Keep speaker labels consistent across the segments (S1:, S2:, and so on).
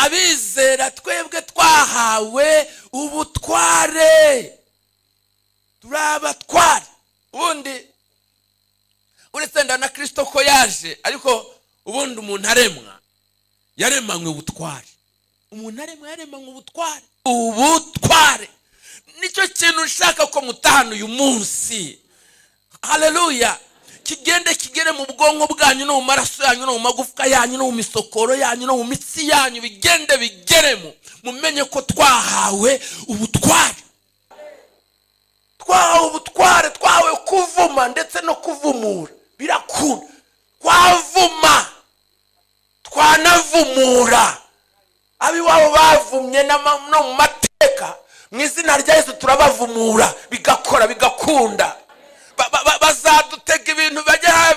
S1: abizera twebwe twahawe ubutware, turabatware. Ubundi uretse na Kristo ko yaje, ariko ubundi umuntu aremwa yaremanywe ubutware. Umuntu aremwa yaremanywe ubutware. Ubutware nicyo kintu nshaka ko mutahana uyu munsi. Haleluya. Kigere mu bwonko bwanyu no mu maraso yanyu no mu magufwa yanyu no mu misokoro yanyu no mu mitsi yanyu, bigeremo mumenye ko twahawe ubutware. Twahawe ubutware, twahawe kuvuma ndetse no kuvumura. Birakunda. Twavuma, twanavumura. Abiwabo bavumye no mu mateka, mu izina rya Yesu turabavumura, bigakora bigakunda. Bazadutega ibintu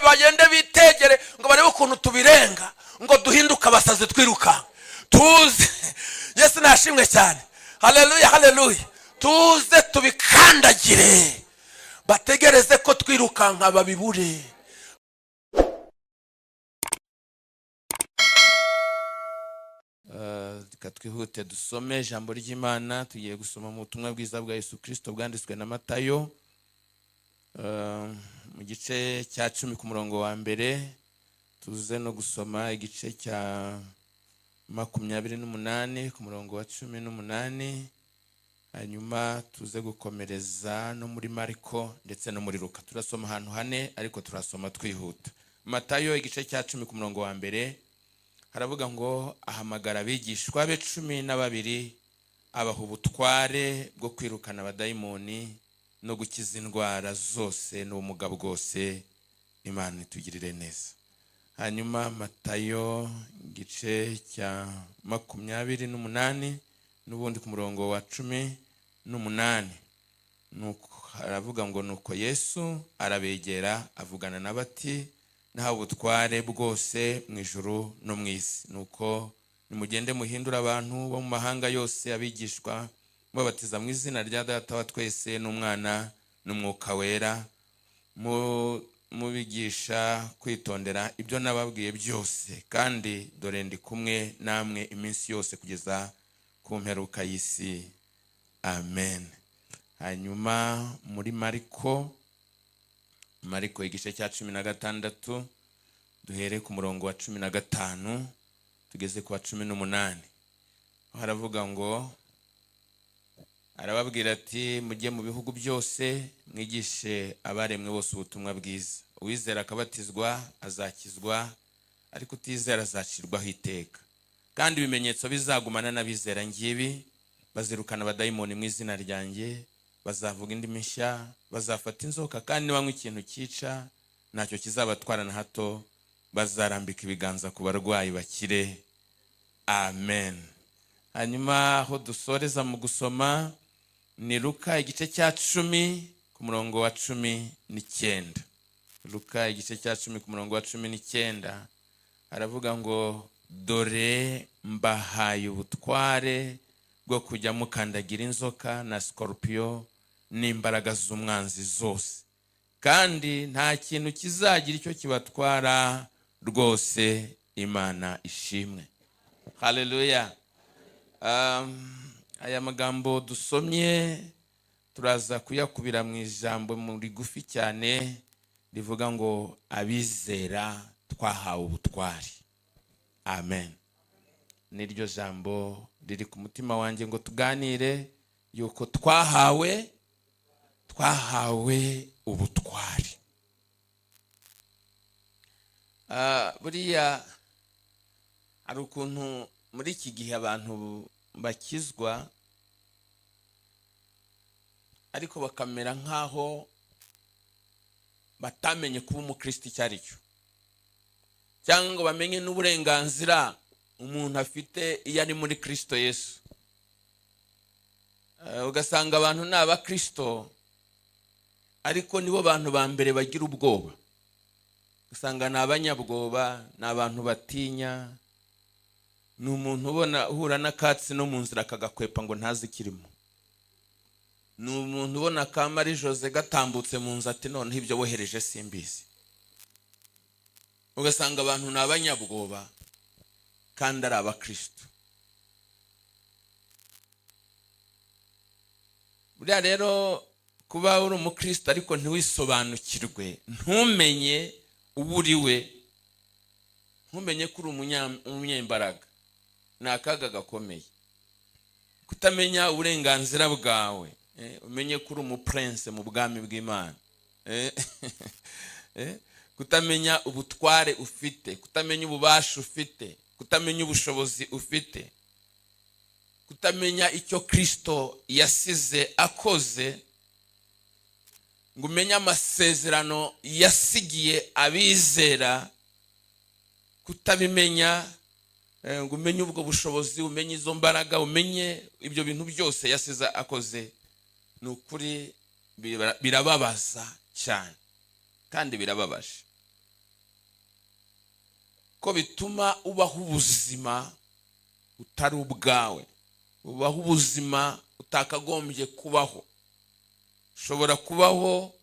S1: bagende bitegere ngo barebe ukuntu tubirenga, ngo duhinduka abasazi twiruka. Tuze Yesu nashimwe cyane. Haleluya, haleluya. Tuze tubikandagire, bategereze ko twirukanka babibure. Twihute dusome ijambo ry'Imana. Tugiye gusoma mu butumwa bwiza bwa Yesu Kristo bwanditswe na Matayo, mu gice cya 10 ku murongo wa mbere. Tuze no gusoma igice cya 28 ku murongo wa 18. Hanyuma tuze gukomereza no muri Mariko ndetse no muri Luka. Turasoma ahantu hane ariko turasoma twihuta. Matayo igice cya 10 ku murongo wa mbere haravuga ngo ahamagara abigishwa be 12, abaha ubutware bwo kwirukana abadayimoni no gukiza indwara zose n'ubumuga bwose. Imana itugirire neza. Hanyuma Matayo igice cya 28 n'ubundi ku murongo wa 18 nuko haravuga ngo nuko Yesu arabegera avugana n'abati, nahawe ubutware bwose mu ijuru no mu isi. Nuko nimugende muhindura abantu bo mu mahanga yose abigishwa, mubabatiza mu izina rya Data wa twese n'Umwana n'Umwuka wera, mubigisha kwitondera ibyo nababwiye byose, kandi dore ndi kumwe namwe iminsi yose kugeza ku mperuka y'isi. Amen. Hanyuma muri Mariko igice cya 16 duhere ku murongo wa 15 tugeze ku wa 18. Haravuga ngo arababwira ati mujye mu bihugu byose mwigishe abaremwe bose ubutumwa bwiza. Uwizera akabatizwa azakizwa, ariko utizera azacirwaho iteka. Kandi ibimenyetso bizagumana n'abizera ngibi: bazirukana abadayimoni mu izina ryanjye, bazavuga indimi nshya, bazafata inzoka, kandi nibanywa ikintu cyica ntacyo kizabatwara na hato, bazarambika ibiganza ku barwayi bakire. Amen. Hanyuma aho dusoreza mu gusoma ni Luka igice cya 10 ku murongo wa 19. Luka igice cya 10 ku murongo wa 19 haravuga ngo dore mbahaye ubutware bwo kujya mukandagira inzoka na scorpio n'imbaraga z'umwanzi zose, kandi nta kintu kizagira icyo kibatwara rwose. Imana ishimwe. Haleluya. Aya magambo dusomye turaza kuyakubira mu ijambo muri gufi cyane rivuga ngo abizera twahawe ubutware. Amen. Niryo jambo riri ku mutima wanjye ngo tuganire yuko twahawe ubutware. Buriya hari ukuntu muri iki gihe abantu bakizwa ariko bakamera nkaho batamenye kuba umukristo icyo ari cyo, cyangwa ngo bamenye n'uburenganzira umuntu afite iyo ari muri Kristo Yesu. Ugasanga abantu ni abakristo ariko nibo bantu ba mbere bagira ubwoba. Ugasanga ni abanyabwoba, ni abantu batinya. Ni umuntu ubona uhura n'akatsi no mu nzira akagakwepa ngo ntazi kirimo. Ni umuntu ubona Kamari Jose gatambutse mu nzu ati none ibyo wohereje simbizi. Ugasanga abantu ni abanyabwoba kandi ari abakristo. Buriya rero kuba uri umukristo ariko ntiwisobanukirwe, ntumenye uwo uriwe, ntumenye ko uri umunyembaraga, ni akaga gakomeye. Kutamenya uburenganzira bwawe, umenye ko uri umuprince mu bwami bw'Imana. Kutamenya ubutware ufite, kutamenya ububasha ufite, kutamenya ubushobozi ufite, kutamenya icyo Kristo yasize akoze, ngo umenye amasezerano yasigiye abizera, kutabimenya ngo umenye ubwo bushobozi, umenye izo mbaraga, umenye ibyo bintu byose yasize akoze, ni ukuri birababaza cyane kandi birababaje, ko bituma ubaho ubuzima utari ubwawe, ubaho ubuzima utakagombye kubaho. Ushobora kubaho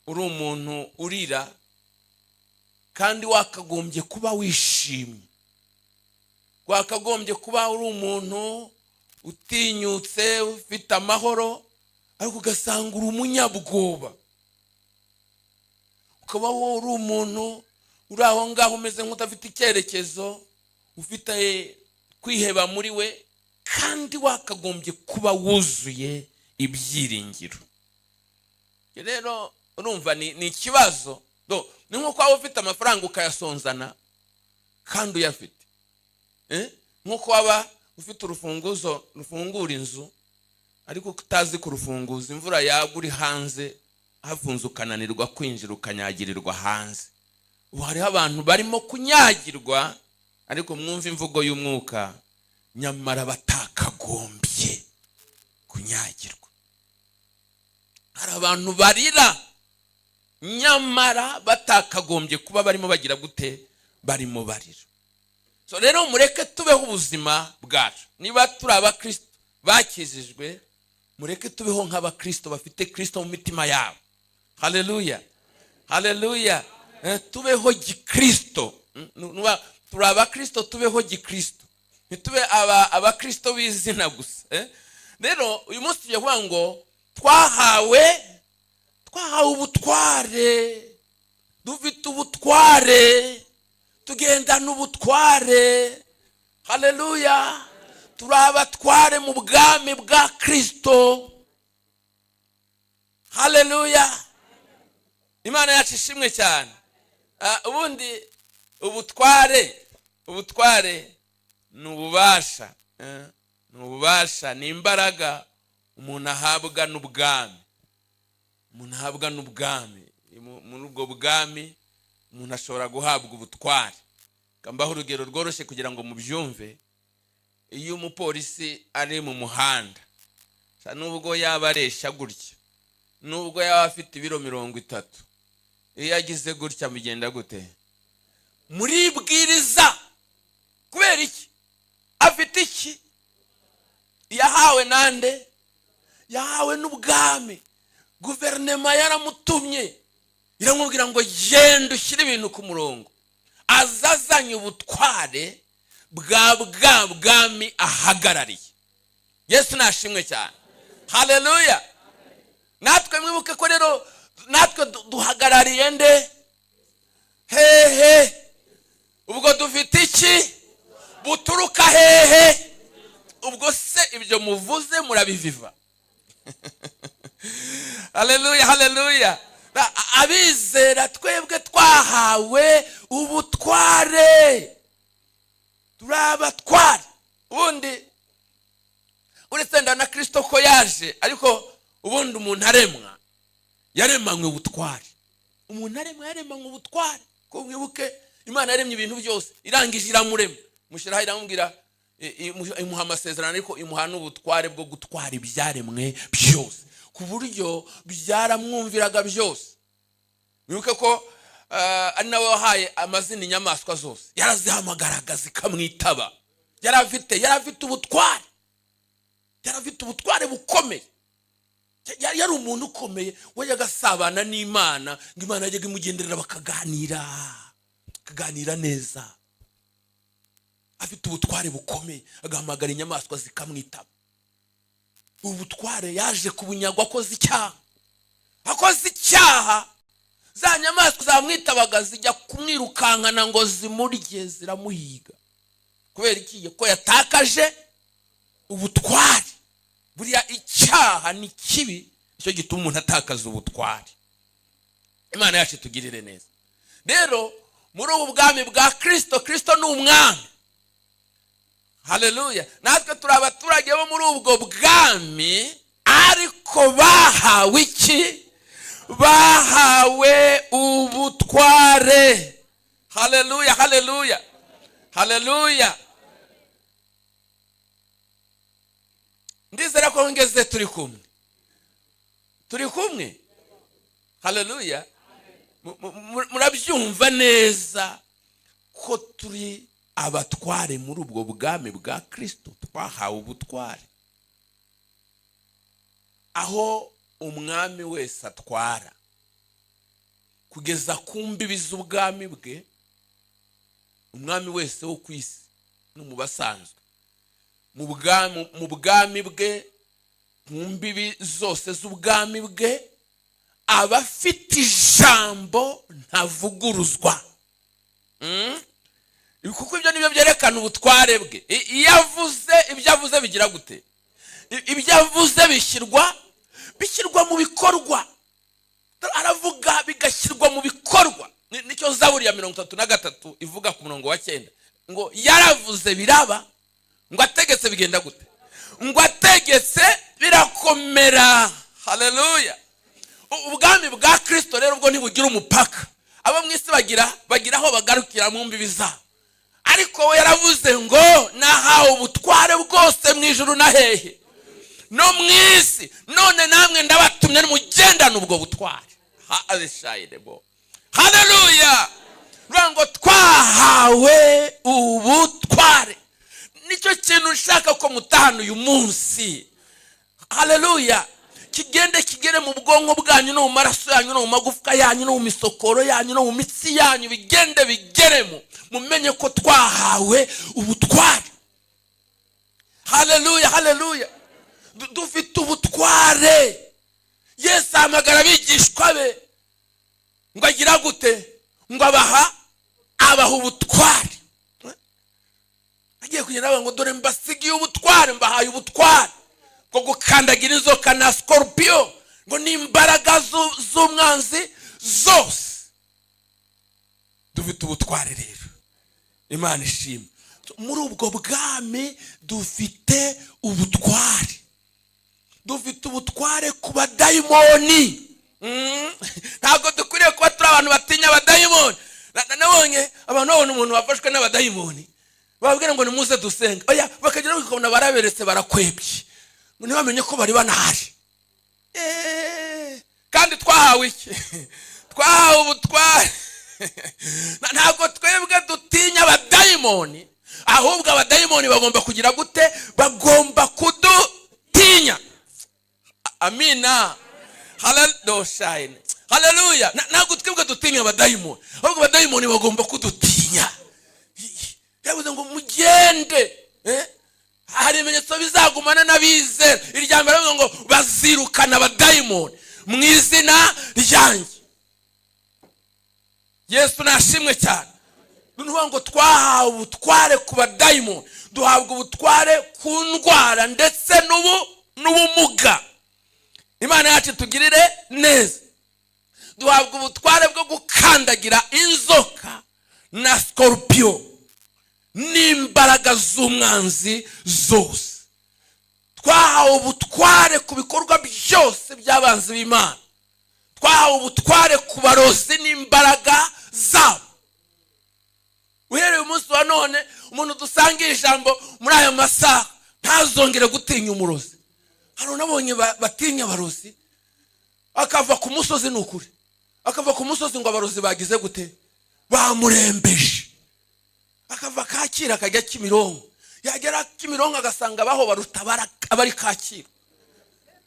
S1: uri umuntu urira kandi wakagombye kuba wishimye, wakagombye kuba uri umuntu utinyutse ufite amahoro, ariko ugasanga uri umunyabwoba. Ukaba uri umuntu uri aho ngaho umeze nk'utafite icyerekezo, ufite kwiheba muri we, kandi wakagombye kuba wuzuye ibyiringiro. Rero urumva ni ikibazo. Ni nko waba ufite amafaranga ukayasonzana kandi uyafite. Nkuko waba ufite urufunguzo rufungura inzu ariko utazi kurufunguza, imvura yagwa uri hanze hafunze ukananirwa kwinjira ukanyagirirwa hanze. Ubu hariho abantu barimo kunyagirwa, ariko mwumva imvugo y'umwuka, nyamara batakagombye kunyagirwa. Hari abantu barira nyamara batakagombye kuba barimo bagira gute, barimo barira. So rero mureke tubeho ubuzima bwacu. Niba turi abakristo bakizijwe, mureke tubeho nk'abakristo bafite Kristo mu mitima yabo. Haleluya, haleluya. Tubeho gikristo. Turi abakristo, tubeho gikristo, ntitube abakristo b'izina gusa. Rero uyu munsi tugiye kuvuga ngo twahawe ubutware, dufite ubutware, tugendana ubutware. Haleluya. Turi abatware mu bwami bwa Kristo. Haleluya. Imana yacu ishimwe cyane. Ubundi ubutware ni ububasha, ni ububasha, ni imbaraga umuntu ahabwa n'ubwami. Umuntu ahabwa n'ubwami. Muri ubwo bwami umuntu ashobora guhabwa ubutware. Kambaho urugero rworoshye kugira ngo mubyumve. Iyo umupolisi ari mu muhanda, nubwo yaba aresha gutya, nubwo yaba afite ibiro 30, iyo yagize gutya bigenda gute? Muribwiriza. Kubera iki? Afite iki? Yahawe nande? Yahawe n'ubwami. Guverinoma yaramutumye, iramubwira ngo genda ushyire ibintu ku murongo. Azazanye ubutware bwa bwami ahagarariye. Yesu nashimwe cyane. Haleluya. Natwe mwibuke ko rero natwe duhagarariye nde? Hehe. Ubwo dufite iki? Buturuka hehe? Ubwo se ibyo muvuze murabiviva. Haleluya, haleluya. Abizera twebwe twahawe ubutware. Turabatware. Ubundi uretse na Kristo ko yaje, ariko ubundi umuntu aremwa yaremanywe ubutware. Umuntu yaremanywe ubutware. Ko mwibuke Imana yaremye ibintu byose, irangije iramurema, mushiraho iramubwira imuha amasezerano, ariko imuha n'ubutware bwo gutwara ibyaremwe byose, ku buryo byaramwumviraga byose. Mwibuke ko ari nawe wahaye amazina inyamaswa zose, yarazihamagaraga zikamwitaba. Yari afite ubutware. Yari afite ubutware bukomeye. Yari umuntu ukomeye, wajyaga asabana n'Imana, ngo Imana yajyaga imugenderera bakaganira neza.
S2: afite ubutware bukomeye, agahamagara inyamaswa zikamwitaba. Ubutware yaje kubunyagwa akoze icyaha, za nyamaswa zamwitabaga zijya kumwirukankana ngo zimurye, ziramuhiga. Kubera iki? Ko yatakaje ubutware. Buriya icyaha ni kibi, icyo gituma umuntu atakaza ubutware. Imana yacu tugirire neza. Rero muri ubu bwami bwa Kristo ni umwami. Haleluya. Natwe turi abaturage bo muri ubwo bwami, ariko bahawe iki? Bahawe ubutware. Haleluya, haleluya, haleluya. Ndizera ko ngeze turi kumwe. Haleluya. Murabyumva neza ko turi abatware muri ubwo bwami bwa Kristo. Twahawe ubutware, aho umwami wese atwara kugeza ku mbibi z'ubwami bwe. Umwami wese wo ku isi no mu basanzwe, mu bwami bwe, mu mbibi zose z'ubwami bwe, abafite ijambo ntavuguruzwa. Kuko ibyo nibyo byerekana ubutware bwe. Iyo avuze, ibyo avuze bigira gute? Ibyo avuze bishyirwa mu bikorwa. Aravuga bigashyirwa mu bikorwa. Nicyo Zaburi ya 33 ivuga ku murongo wa 9 ngo yaravuze biraba, ngo ategetse bigenda gute? Ngo ategetse birakomera. Haleluya. Ubwami bwa Kristo rero ubwo ntibugira umupaka. Abo mu isi bagira aho bagarukira mu mbibi zabo, ariko we yaravuze ngo nahawe ubutware bwose mu ijuru na hehe no mu isi, none namwe ndabatumye mugendana ubwo butware. Haleluya. Ngo twahawe ubutware. Nicyo kintu ushaka ko mutahana uyu munsi. Haleluya. Kigere mu bwonko bwanyu no mu maraso yanyu no mu magufwa yanyu no mu misokoro yanyu no mu mitsi yanyu, bigeremo mumenye ko twahawe ubutware. Haleluya, haleluya. Dufite ubutware. Yesu ahamagara abigishwa be ngo agira gute? Ngo abaha ubutware. Agiye kugenda ngo dore mbasigiye ubutware, mbahaye ubutware bwo gukandagira inzoka na scorpio, ngo ni imbaraga z'umwanzi zose. Dufite ubutware rero. Imana ishimwe. Muri ubwo bwami dufite ubutware. Dufite ubutware ku badayimoni. Ntabwo dukwiriye kuba turi abantu batinya abadayimoni. Nabonye abantu babona umuntu wafashwe n'abadayimoni, bababwira ngo nimuze dusenga. Oya, bakagira ngo ukabona baraberetse, barakwebye, ngo ntibamenye ko bari banahari. Kandi twahawe iki? Twahawe ubutware. Ntabwo twebwe dutinya abadayimoni, ahubwo abadayimoni bagomba kugira gute? Bagomba kudutinya. Amina. Haleluya. Ntabwo twebwe dutinya abadayimoni, ahubwo abadayimoni bagomba kudutinya. Yavuze ngo mugende. Hari ibimenyetso bizagumana n'abizera. Irya mbere ngo bazirukana abadayimoni mu izina ryanjye. Yesu nashimwe cyane. Nuvuga ngo twahawe ubutware ku badayimoni, duhabwa ubutware ku ndwara ndetse n'ubumuga. Imana yacu tugirire neza. Duhabwa ubutware bwo gukandagira inzoka na scorpio n'imbaraga z'umwanzi zose. Twahawe ubutware ku bikorwa byose by'abanzi b'Imana. Twahawe ubutware ku barozi n'imbaraga zabo. Uhereye umunsi wa none, umuntu dusangiye ijambo muri aya masaha ntazongere gutinya umurozi. Hari nabonye batinya abarozi, akava ku musozi. N'ukuri akava ku musozi ngo abarozi bagize gute? Bamurembeje. Akava Kacyiru akajya Kimironko, yagera Kimironko agasanga baho barutabara abari Kacyiru.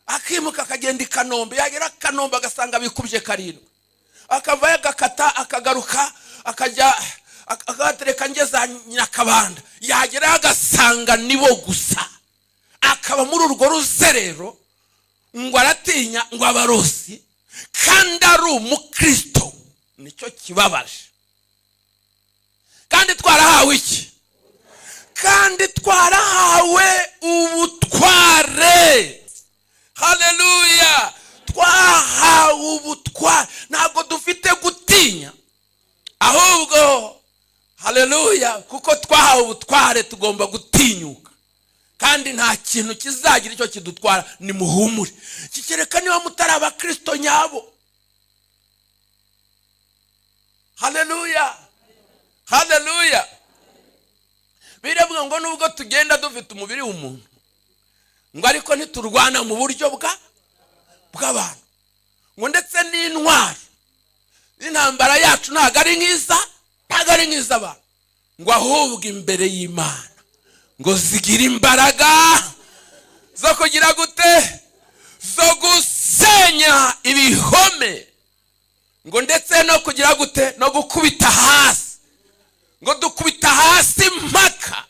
S2: Akimuka akagenda i Kanombe, yagera Kanombe agasanga bikubye karindwi. Akava yagakata akagaruka akabatereka ngeza Nyakabanda, yagera agasanga nibo gusa, akaba muri urwo ruzerero ngo aratinya ngo abarozi kandi ari umukristo. Nicyo kibabaje. Kandi twarahawe iki? Kandi twarahawe ubutware. Haleluya. Twahawe ubutware. Ntabwo dufite gutinya, ahubwo haleluya, kuko twahawe ubutware tugomba gutinyuka. Kandi nta kintu kizagira icyo kidutwara. Ni muhumure. Kikereka niba mutari abakristo nyabo. Haleluya. Haleluya. Biravuga ngo nubwo tugenda dufite umubiri w'umuntu, ngo ariko ntiturwana mu buryo bw'abantu, ngo ndetse n'intwaro intambara yacu ntago ari nk'iza abantu, ngo ahubwo imbere y'Imana ngo zigira imbaraga zo kugira gute? Zo gusenya ibihome, ngo ndetse no kugira gute? No gukubita hasi, ngo dukubita hasi mpaka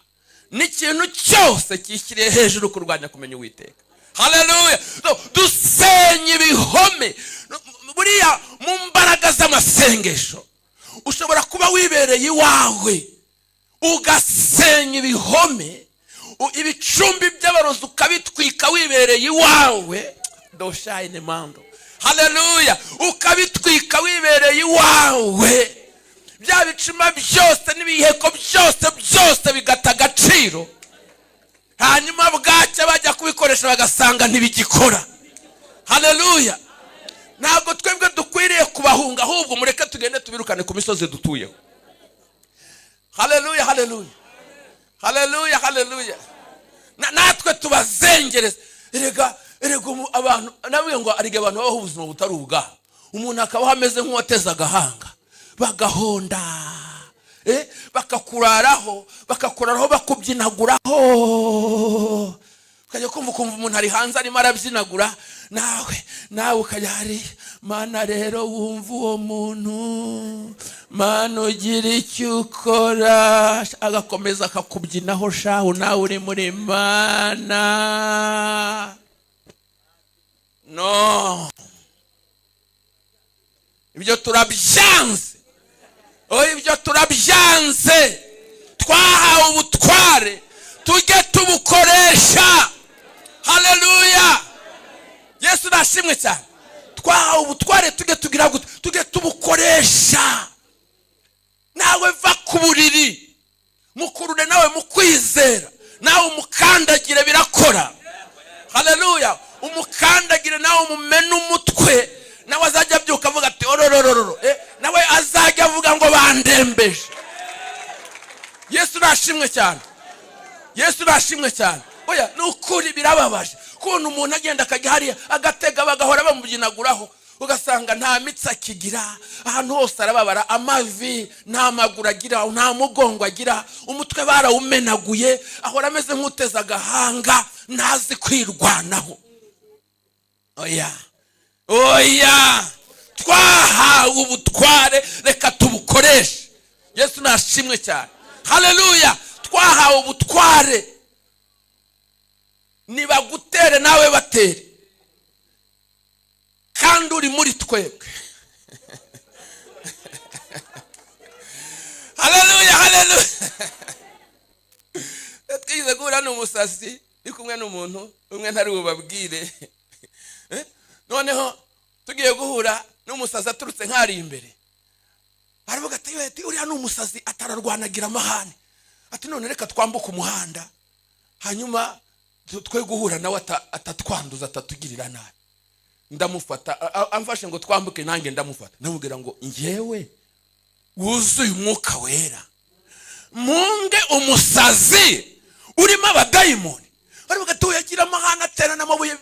S2: n'ikintu cyose kishyiriye hejuru kurwanya kumenya Uwiteka. Haleluya. Dusenya ibihome. Buriya mu mbaraga z'amasengesho ushobora kuba wibereye iwawe ugasenya ibihome, ibicumbi by'abarozi ukabitwika wibereye iwawe. Doshayine mando. Haleluya. Ukabitwika wibereye iwawe, bya bicuma byose n'ibiheko byose bigata agaciro, hanyuma bwacya bajya kubikoresha bagasanga ntibigikora. Haleluya. Ntabwo twebwe dukwiriye kubahunga, ahubwo mureke tugende tubirukane ku misozi dutuyeho. Haleluya. Haleluya. Haleluya. Haleluya. Natwe tubazengereza. Erega abantu navuye ngo arige abantu baho ubuzima butari ubwabo. Umuntu akabaho ameze nk'uwateze agahanga, bagahonda, bakakuraraho bakubyinaguraho. Ukajya kumva umuntu ari hanze arimo arabyinagura, nawe ukajya hari Mana rero wumva uwo muntu, Mana ugira icyo ukora, agakomeza akakubyinaho shahu nawe uri muri Mana. No, ibyo turabyanze. Ibyo turabyanze. Twahawe ubutware, tujye tubukoresha. Haleluya. Yesu nashimwe cyane. Twahawe ubutware, tujye tugira gute? Tujye tubukoresha. Nawe va ku buriri, mukurure nawe mukwizera, nawe umukandagire birakora. Haleluya. Umukandagire nawe umumena umutwe, nawe azajya abyuka avuga ati ororororo. Nawe azajya avuga ngo bandembeje. Yesu nashimwe cyane. Yesu nashimwe cyane. Oya, nukuri birababaje kubona umuntu agenda akajya hariya agatega bagahora bamubyinaguraho, ugasanga nta mitsi akigira, ahantu hose arababara, amavi nta maguru agira, nta mugongo agira, umutwe barawumenaguye, ahora ameze nk'uteza agahanga, ntazi kwirwanaho. Oya, twahawe ubutware, reka tubukoreshe. Yesu nashimwe cyane. Haleluya. Twahawe ubutware, nibagutere nawe batere, kandi uri muri twebwe. Haleluya. Haleluya. Twize guhura n'umusasi ni kumwe n'umuntu umwe ntari bubabwire. Noneho tugiye guhura n'umusazi aturutse nk'ari imbere, aravuga ati uriya n'umusazi atararwanagira amahane, ati none reka twambuke umuhanda hanyuma twe guhura nawe atatwanduza, atatugirira nabi. Ndamufata, amfashe ngo twambuke, nanjye ndamufata, namubwira ngo njyewe wuzuye umwuka wera, munge umusazi urimo abadayimoni. Aravuga ati yagira amahane, aterana amabuye,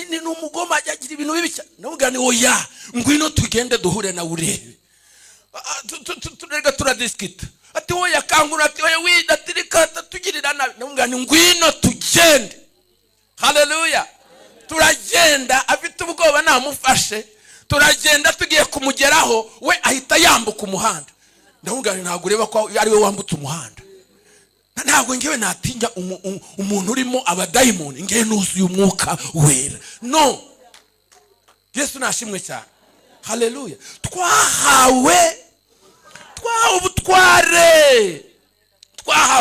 S2: ni umugoma, yagira ibintu bibi cyane. Namubwira ni oya, ngwino tugende duhure nawe urebe. Turega turadiskita. Ati oya kangura, ati oya widatirika tugirira nabi. Namubwira ni ngwino tugende. Haleluya. Turagenda, afite ubwoba namufashe, turagenda tugiye kumugeraho, we ahita yambuka umuhanda. ndamubwira ntabwo ureba ko ari we wambutse umuhanda. Ntabwo ngewe natinya umuntu urimo abadayimoni, ngewe nuzuye umwuka wera. No, Yesu nashimwe cyane. Haleluya. Twahawe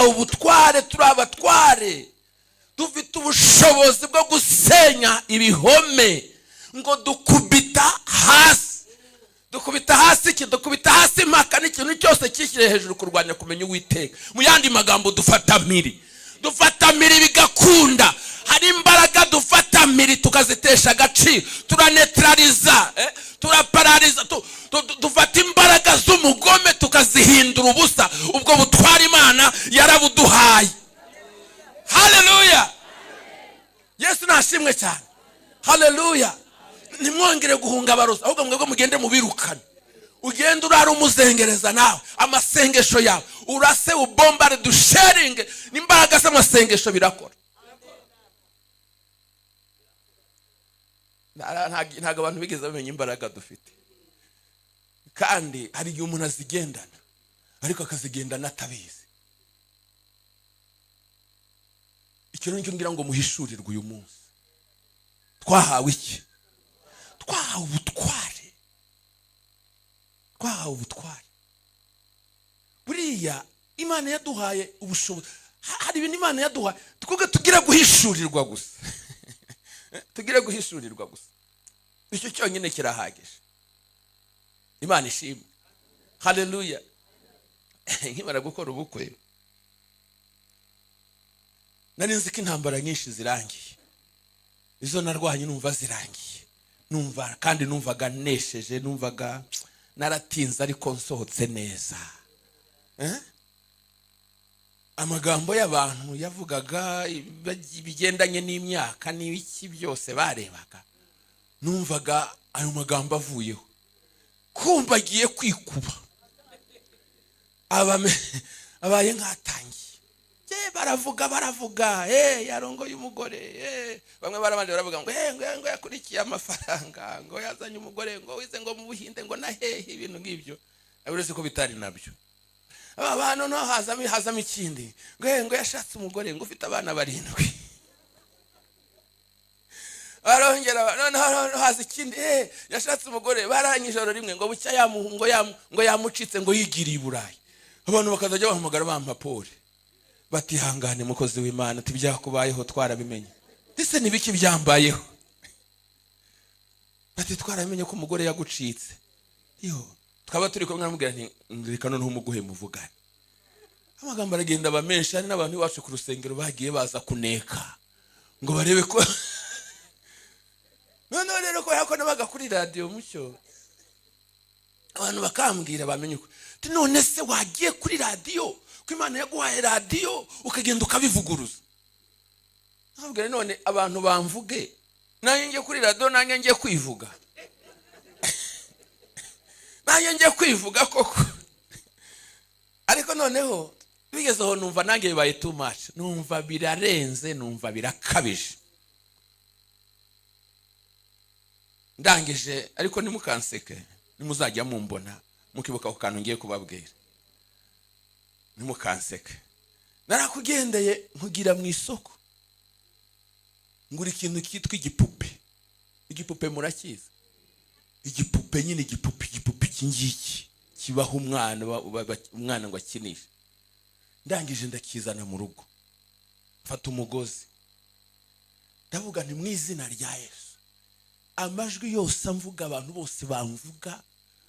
S2: ubutware, turi abatware. Dufite ubushobozi bwo gusenya ibihome, ngo dukubita hasi impaka n'ikintu cyose kishyire hejuru kurwanya kumenya Uwiteka. Mu yandi magambo dufata mpiri bigakunda. Hari imbaraga dufata mpiri tukazitesha agaciro, turanetraliza, turaparariza, dufata imbaraga z'umugome tukazihindura ubusa. Ubwo butwara Imana yarabuduhaye. Haleluya. Yesu nashimwe cyane. Haleluya. Nimwongere guhunga abarozi, ahubwo mwebwe mugende mubirukane. Ugende urara umuzengereza nawe amasengesho yawe, urase ubombare dusharing n'imbaraga z'amasengesho birakora. Ntago abantu bigeze bamenya imbaraga dufite. Kandi hari igihe umuntu azigendana ariko akazigendana atabizi. Ikintu cyo ngira ngo muhishurirwe uyu munsi. Twahawe iki? Twahawe ubutware. Buriya Imana yaduhaye ubushobozi. Hari ibintu Imana yaduhaye twebwe tugira guhishurirwa gusa. Tugira guhishurirwa gusa. Icyo cyonyine kirahagije. Imana ishimwe. Haleluya. Nkimara gukora ubukwe, nari nzi ko intambara nyinshi zirangiye. Izo narwanye numva zirangiye. Kandi numvaga nesheje, numvaga naratinze ariko nsohotse neza. Amagambo y'abantu yavugaga bigendanye n'imyaka n'ibiki byose barebaga, numvaga ayo magambo avuyeho. Kumva agiye kwikuba, abaye nkatangiye. Baravuga yarongoye umugore, bamwe barabanje baravuga ngo yakurikiye amafaranga, ngo yazanye umugore, ngo wize ngo mu Buhinde, ngo nahehe ibintu ngibyo. Uretse ko bitari nabyo. Aba bantu no hazamo ikindi, ngo yashatse umugore, ngo ufite abana 7. Arongera no haza ikindi, yashatse umugore, baranye ijoro rimwe, ngo bucya ngo yamucitse, ngo yigiriye i Burayi. Abantu bakazajya bahamagara bampapore, batihangane mukozi w'Imana, tibyakubayeho twarabimenye. Ese nibiki byambayeho? Bati twarabimenye ko umugore yagucitse. Twaba turi kumwe namubwira nti reka none umuguhe muvugane. Amagambo aragenda aba menshi. Hari n'abantu iwacu ku rusengero bagiye baza kuneka ngo barebe ko none rero ko yako nabaga kuri radio Mucyo, abantu bakambwira bamenye ko none se wagiye kuri radio, ko Imana yaguhaye radio ukagenda ukabivuguruza. Ntabwo none abantu bamvuge nanjye ngiye kuri radio, nanjye ngiye kwivuga. Nanjye ngiye kwivuga koko. Ariko noneho bigezeho numva nanjye bibaye too much, numva birarenze, numva birakabije. Ndangije ariko nimukanseke, nimuzajya mumbona mukibuka ko kantu ngiye kubabwira. Nimukanseke. Narakugendeye nkugira mu isoko, ngura ikintu kitwa igipupe. Igipupe murakiza? Igipupe nyine, igipupe kingiki kibaho umwana ngo akinishe. Ndangije ndakizana mu rugo, mfata umugozi, ndavuga nti mu izina rya Yesu, amajwi yose amvuga, abantu bose bamvuga,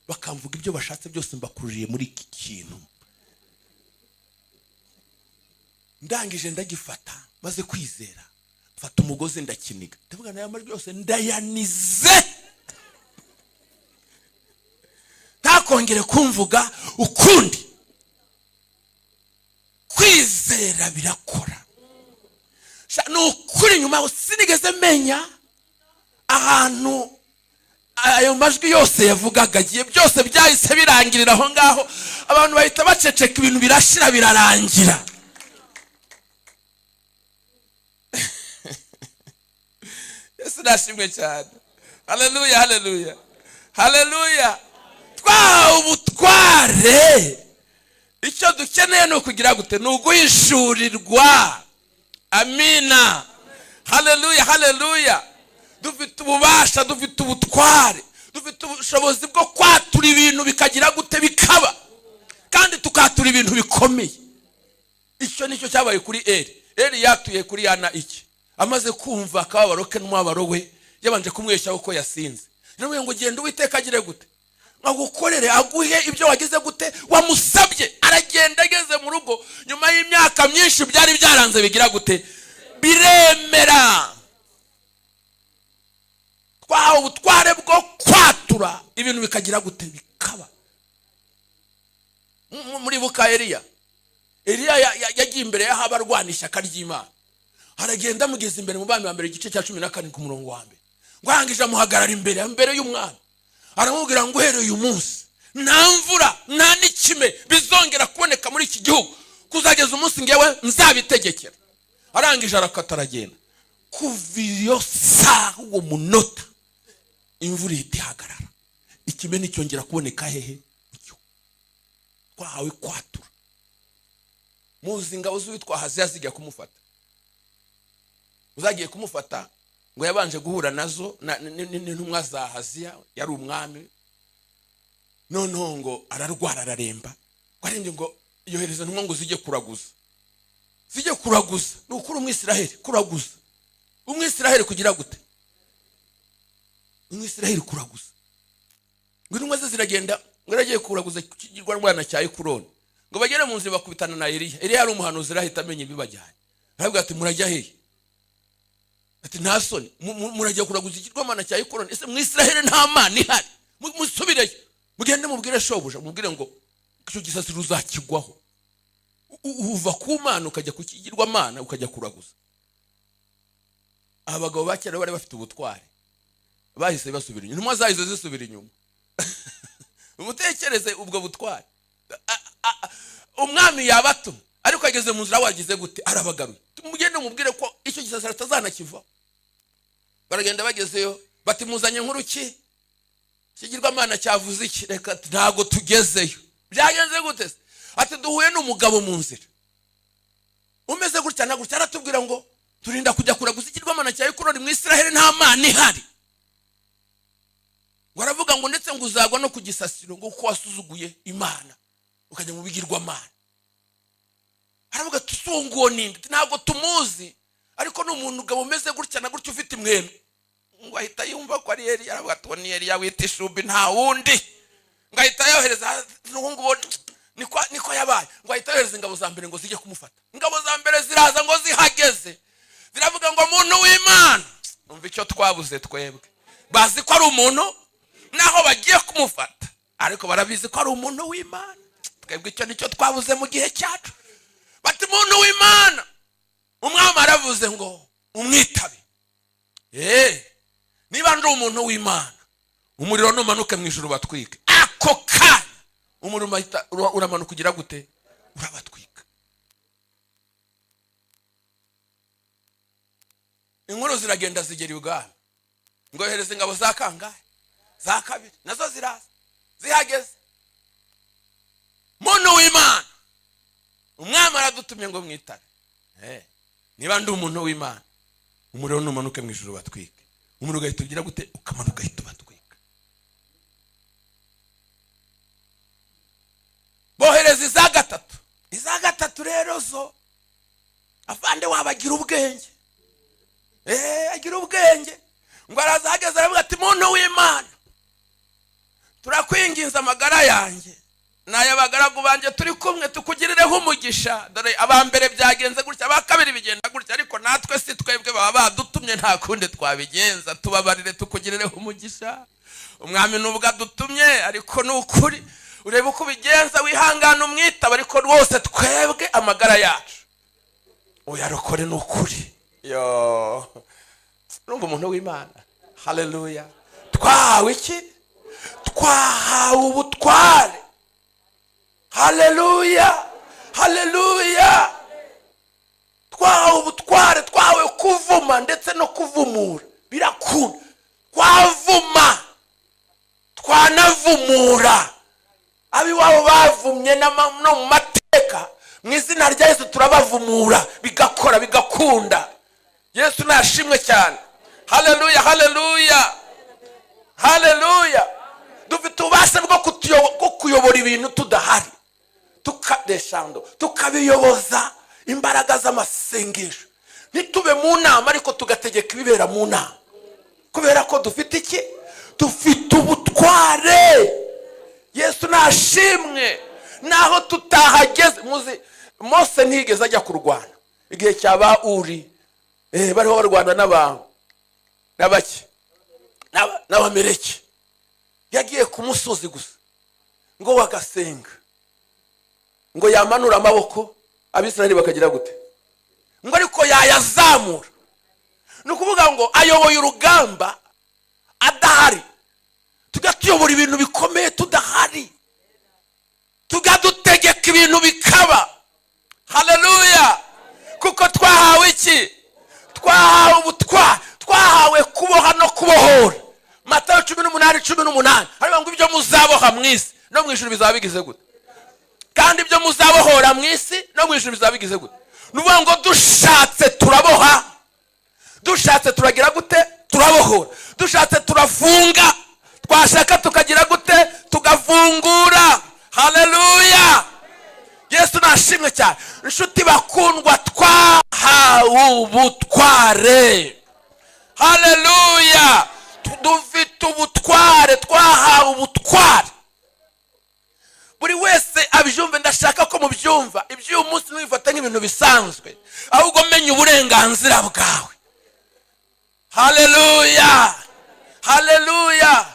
S2: bakamvuga ibyo bashatse byose, mbakururiye muri iki kintu. Ndangije ndagifata, maze kwizera, mfata umugozi ndakiniga, ndavuga nayo amajwi yose ndayanize, ntakongere kumvuga ukundi. Kwizera birakora. Nukuri nyuma sinigeze menya ahantu ayo majwi yose yavugaga, giye byose byahise birangirira aho ngaho. Abantu bahita baceceka, ibintu birashira birarangira. Yesu nashimwe cyane. Haleluya, haleluya, haleluya. Ubutware icyo dukeneye no kugira gute no guhishurirwa. Amina. Haleluya, haleluya. Dufite ububasha, dufite ubutware, dufite ubushobozi bwo kwatura ibintu bikagira gute bikaba, kandi tukatura ibintu bikomeye. Icyo nicyo cyabaye kuri Eli yatuye kuri Yana iki amaze kumva akababaro ke n'umubabaro we, yabanje kumwesha uko yasinze. Nawe ngo genda Uwiteka agire gute agukorere, aguhe ibyo wagize gute wamusabye. Aragenda ageze mu rugo nyuma y'imyaka myinshi byari byaranze bigira gute biremera. Twahawe ubutware bwo kwatura ibintu bikagira gute bikaba. Muri buka Eliya yagiye imbere y'abarwanisha kary'Imana, aragenda mugeze imbere mu bami ba mbere igice cya 14 ku murongo wa mbere, ngo arangije amuhagarara imbere y'umwami, aramubwira ngo uhereye uyu munsi nta mvura nta n'ikime bizongera kuboneka muri iki gihugu kuzageza umunsi ngewe nzabitegekera. Arangije arakata aragenda. Kuva iyo saa uwo munota imvura itihagarara, ikime nticyongera kuboneka hehe icyo. Twahawe kwatura. Muzi ingabo z'uwitwa Ahaziya zijya kumufata, uzagiye kumufata ngo yabanje guhura nazo n'intumwa za Ahaziya, yari umwami. Noneho ngo ararwara araremba, warinde ngo yohereza intumwa ngo zijye kuraguza. Nukuri Umwisiraheli kuraguza, Umwisiraheli kugira gute, Umwisiraheli kuraguza. Ngo intumwa ze ziragenda ngo aragiye kuraguza ikigirwamana cya Ekuroni, ngo bagere mu nzira bakubitana na Eliya ari umuhanuzi, arahita amenya ibibajyanye. Aravuga ati murajya hehe? Ati nta soni, murajya kuraguza ikigirwamana cya Ekuroni. Ese mu Isiraheli nta mana ihari? Musubireyo mugende mubwire shobuja, mubwire ngo icyo gisasi ruzakigwaho. Uva ku mana ukajya ku kigirwamana ukajya kuraguza. Abagabo bakera bari bafite ubutware, bahise basubira inyuma. Intumwa zahise zisubira inyuma. Umutekereze ubwo butware. Umwami yabatumye ariko ageze mu nzira wagize gute arabagaruye. Mugende mubwire ko icyo gisasa atazanakiva. Baragenda bagezeyo bati muzanye nkuru ki kigirwamana cyavuze iki? Reka ntago tugezeyo. Byagenze gute? Ati duhuye n'umugabo mu nzira umeze gutya na gutya, aratubwira ngo turinda kujya kuraguza ikigirwamana cya Ekuroni, mu Isiraheli nta mana ihari. Waravuga ngo ndetse ngo uzagwa no kugisasiro ngo uko wasuzuguye Imana ukajya mu bigirwamana. Aravuga tusunguo ninde? Ntago tumuzi, ariko n'umuntu ugabo umeze gutya na gutya ufite imwembe. Ngo ahita yumva ko ari Eliya. Aravuga ati ni Eliya wita Ishubi nta wundi. Ngo ahita yohereza n'ubwo niko yabaye. Ngo ahita yohereza ingabo za mbere ngo zijye kumufata. Ingabo za mbere ziraza ngo zihageze ziravuga ngo muntu w'Imana, umva icyo twabuze twebwe. Bazi ko ari umuntu naho bagiye kumufata, ariko barabizi ko ari umuntu w'Imana. Twebwe icyo nicyo twabuze mu gihe cyacu. Bati muntu w'Imana, umwami aravuze ngo umwitabe. Niba ndi umuntu w'Imana, umuriro numanuke mu ijuru batwike. Ako kanya umuriro uramanuka kugira gute urabatwika. Inkuru ziragenda zigera ibwami, ngo yohereze ingabo za kangahe za kabiri, nazo ziraza zihageze. Muntu w'Imana, umwami aradutumye ngo mwitabe. Niba ndi umuntu w'Imana, umuriro numanuke mu ijuru batwike. Umuriro ugahita ugira gute ukamanuka ugahita ubatwika. Bohereza iza gatatu rero zo afande wabagira ubwenge. Agira ubwenge. Ngo araza hageze aravuga ati muntu w'Imana, turakwinginza amagara yanjye n'ay'abagaragu banje turi kumwe tukugirireho umugisha. Dore abambere byagenze gutya, abakabiri bigenda gutya, ariko natwe si twebwe baba badutumye, nta kundi twabigenza. Tubabarire tukugirireho umugisha. Umwami nubwo adutumye, ariko n'ukuri urebe uko bigenza, wihangana umwitaba, ariko rwose twebwe amagara yacu uyarokore n'ukuri. Numva umuntu w'Imana. Haleluya. Twahawe iki? Twahawe ubutware. Haleluya, haleluya. Twahawe ubutware, twahawe kuvuma ndetse no kuvumura. Birakunda. Twavuma, twanavumura. Abiwabo bavumye no mu mate uwiteka mu izina rya Yesu turabavumura bigakora bigakunda. Yesu nashimwe cyane. Haleluya, haleluya, haleluya. Dufite ubasha bwo kuyobora ibintu tudahari, tukabiyoboza imbaraga z'amasengesho. Ntitube mu nama ariko tugategeka ibibera mu nama, kubera ko dufite iki? Dufite ubutware. Yesu nashimwe. Naho tutahageze, muzi Mose ntigeze ajya kurwana igihe cyaba uri bariho barwana n'abameleki. Yagiye ku musozi gusa ngo wagasenga, ngo yamanura amaboko Abisirayeli bakagira gute? Ngo ariko yayazamura. Nukuvuga ngo ayoboye urugamba adahari. Tugatuyobora ibintu bikomeye tudahari, tugadutegeka ibintu bikaba. Haleluya. Kuko twahawe iki? Twahawe ubutware, twahawe kuboha no kubohora. Matayo 18:18 hariho ngo ibyo muzaboha mu isi no mu ijuru bizaba bigize gute? Kandi ibyo muzabohora mu isi no mu ijuru bizaba bigize gute? Nuvuga ngo dushatse turaboha, dushatse turagira gute? Turabohora. Dushatse turafunga, twashaka tukagira gute? Tugafungura. Haleluya. Yesu nashimwe cyane. Inshuti bakundwa, twahawe ubutware. Haleluya. Dufite ubutware, twahawe ubutware. Buri wese abyumve, ndashaka ko mubyumva. Ibyo uyu munsi nubifata nk'ibintu bisanzwe, ahubwo menya uburenganzira bwawe. Haleluya, haleluya.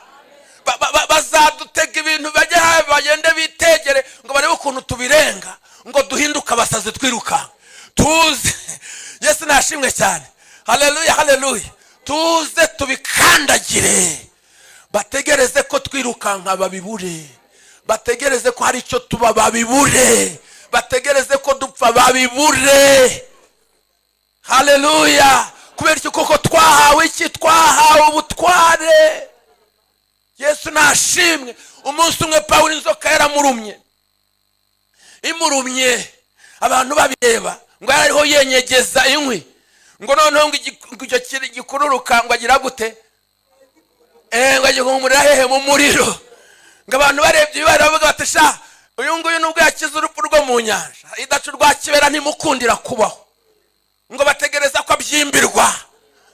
S2: Bazadutega ibintu bajya bagende bitegere ngo barebe ukuntu tubirenga, ngo duhinduka abasazi twiruka. Tuze. Yesu nashimwe cyane. Haleluya, haleluya. Tuze tubikandagire. Bategereze ko twirukanka babibure. Bategereze ko hari icyo tuba babibure. Bategereze ko dupfa babibure. Haleluya. Kubera iki? Kuko twahawe iki? Twahawe ubutware. Yesu nashimwe. Umunsi umwe Pawulo inzoka yaramurumye. Imurumye abantu babireba, ngo yariho yenyegeza inkwi, ngo noneho ngo icyo kiri gikururuka ngo agira gute? Ngo agihumurira hehe mu muriro. Ngo abantu barebye baravuga bati sha uyu nguyu nubwo yakize urupfu rwo mu nyanja, idacu rwa kibera ntimukundira kubaho. Ngo bategereza ko abyimbirwa,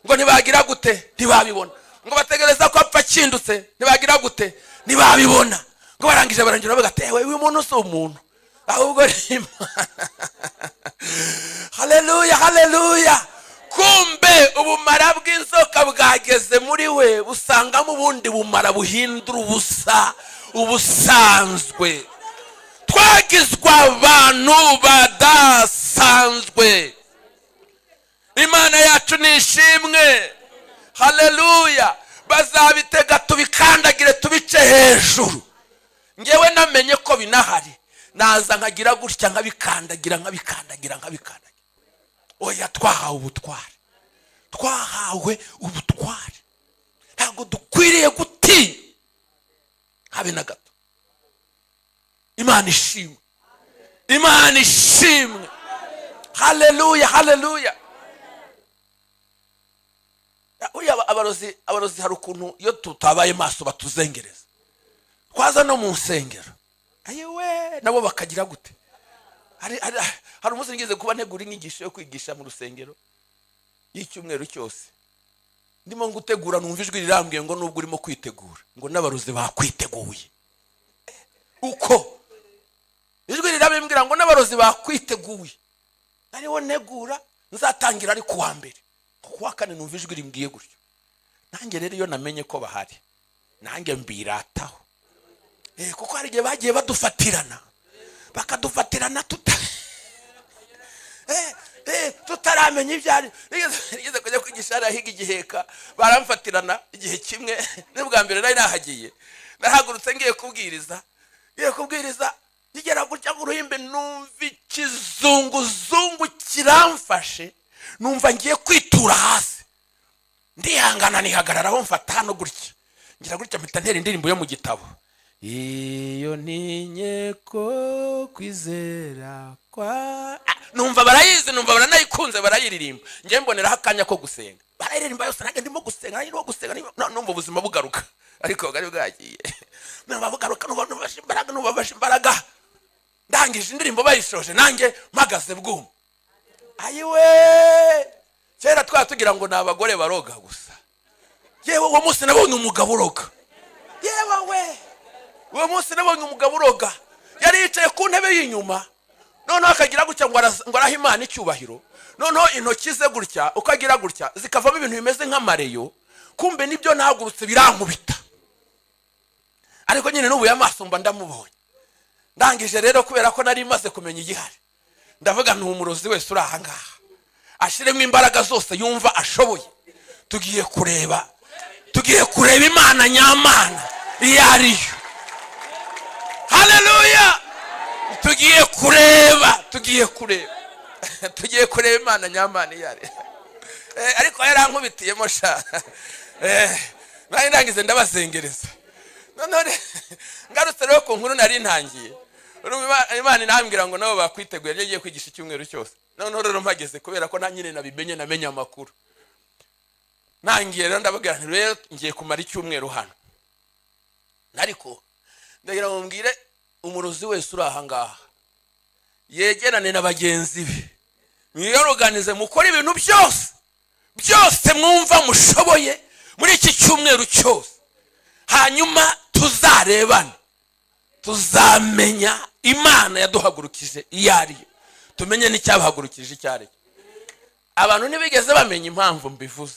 S2: ngo ntibagira gute? Ntibabibona. Ngo bategereza ko apfa kindutse, ntibagira gute? Ntibabibona. Ngo barangije barangira bavuga ati uyu muntu si umuntu, ahubwo ni Imana. Haleluya, haleluya. Kumbe ubumara bw'inzoka bwageze muri we, busangamo ubundi bumara buhindura ubusa ubusanzwe. Twagizwe abantu badasanzwe. Imana yacu nishimwe. Haleluya. Bazabitega tubikandagire tubice hejuru. Ngewe namenye ko binahari, naza nkagira gutya nkabikandagira. Oya, twahawe ubutware. Twahawe ubutware. Ntabwo dukwiriye gutinya habe na gato. Imana ishimwe. Imana ishimwe. Haleluya, haleluya. Abarozi hari ukuntu iyo tutabaye maso batuzengereza. Twaza no mu nsengero, ayewe nabo bakagira gute? Hari umunsi ngeze kuba ntegura inyigisho yo kwigisha mu rusengero y'icyumweru cyose. Ndimo ngutegura numva ijwi rirambwiye ngo nubwo urimo kwitegura, ngo n'abarozi bakwiteguye. Uko ijwi rirabimbwira ngo n'abarozi bakwiteguye. Ariwo negura nzatangira ari kuwa mbere. Kuwa kane numva ijwi rimbwiye gutyo. Nanjye rero iyo namenye ko bahari, nanjye mbirataho. Kuko hari igihe bagiye badufatirana, bakadufatirana tutaramenya ibyari. Nigeze kujya kwigisha arahiga igiheka, baramfatirana igihe kimwe. N'ubwa mbere nari nahagiye, nahagurutse ngiye kubwiriza, ngera gutya mu ruhimbe numva ikizunguzungu kiramfashe, numva ngiye kwitura hasi. Ndihangana nihagararaho mfata hano gutya, ngira gutya mpita ntera indirimbo yo mu gitabo. iyo ntinye ko kwizera kwa numva barayizi, numva baranayikunze, barayiririmba. Ngiye mboneraho akanya ko gusenga, barayiririmba yose, nanjye ndimo gusenga, ndimo gusenga, numva ubuzima bugaruka. Ariko bwari bwagiye, numva bugaruka, numva bafashe imbaraga. Ndangije indirimbo bayishoje, nanjye mpagaze bwuma. Ayiwe, kera twatugira ngo n'abagore baroga gusa. Yewe uwo munsi nabonye umugabo uroga. Yewe we, uwo munsi nabonye umugabo uroga. Yari yicaye ku ntebe y'inyuma, noneho akagira gutya ngo araha Imana icyubahiro. Noneho intoki ze gutya, ukagira gutya, zikavamo ibintu bimeze nk'amareyo. Kumbe nibyo nahagurutse birankubita. Ariko nyine n'ubu y'amaso mba ndamubonye. Ndangije rero kubera ko nari maze kumenya igihari, ndavuga nti umurozi wese uri aha ngaha ashiremo imbaraga zose yumva ashoboye. Tugiye kureba Imana nyamana iyo ariyo. Haleluya! Tugiye kureba Imana nyamana iyo ariyo. Ariko yarankubitiyemo sha. Nari ndangize ndabazengereza. None ngarutse rero ku nkuru nari ntangiye. Imana inambwira ngo nabo bakwiteguye yagiye kwigisha icyumweru cyose. Noneho rero mpageze kubera ko nta nyine namenye amakuru. Nangiye rero ndababwira nti rero ngiye kumara icyumweru hano. Ariko ndagira ngo mbwire umurozi wese uri aha ngaha yegerane na bagenzi be, mwiyorganize mukora ibintu byose mwumva mushoboye muri iki cyumweru cyose. Hanyuma tuzarebana, tuzamenya Imana yaduhagurukije iyo ariyo, tumenye n'icyabahagurukije icyo ari cyo. Abantu ntibigeze bamenya impamvu mbivuze,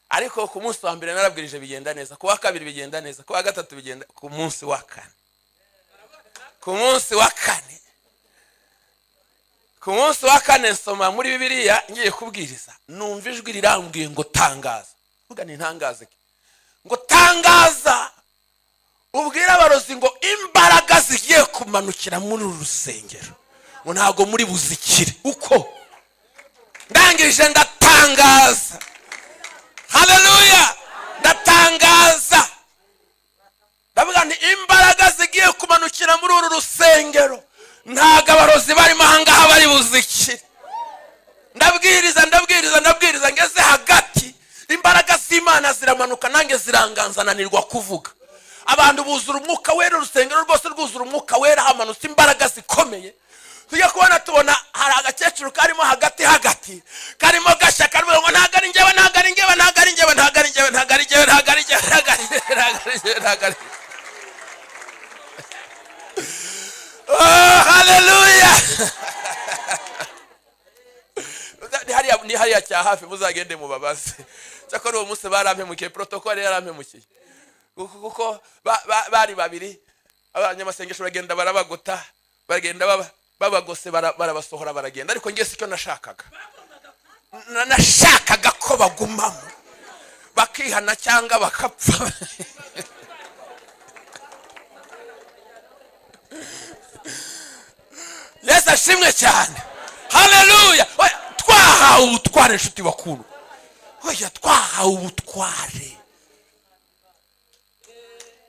S2: ariko ku munsi wa mbere narabwirije bigenda neza, ku wa kabiri bigenda neza, ku wa gatatu bigenda, ku munsi wa kane nsoma muri Bibiliya ngiye kubwiriza, numva ijwi rirambwiye ngo tangaza. Vuga ni ntangaze ngo tangaza, ubwira abarozi ngo imbaraga zigiye kumanukira muri uru rusengero, ngo ntago muri buzikire. Uko ndangije ndatangaza, haleluya, ndatangaza, ndavuga nti imbaraga zigiye kumanukira muri uru rusengero, ntago abarozi barimo ahangaha bari buzikire. Ndabwiriza ngeze hagati, imbaraga z'Imana ziramanuka, nange ziranganza, nanirwa kuvuga. Abantu buzura umwuka wera, urusengero rwose rwuzura umwuka wera, hamanutse imbaraga zikomeye. Tujya tubona hari agakecuru karimo hagati, karimo gashya, karimo ngo ntago ari njyewe. Oh, haleluya! Ni hariya cya hafi, muzagende mubabaze. Cyakora uwo munsi barampemukiye, protokole yarampemukiye. Kuko bari babiri, abanyamasengesho bagenda barabagota, bagenda babagose, barabasohora baragenda. Ariko ngiye sicyo nashakaga. Nashakaga ko bagumamo, bakihana cyangwa bakapfa. Yesu ashimwe cyane. Haleluya! Twahawe ubutware nshuti bakuru. Oya, twahawe ubutware.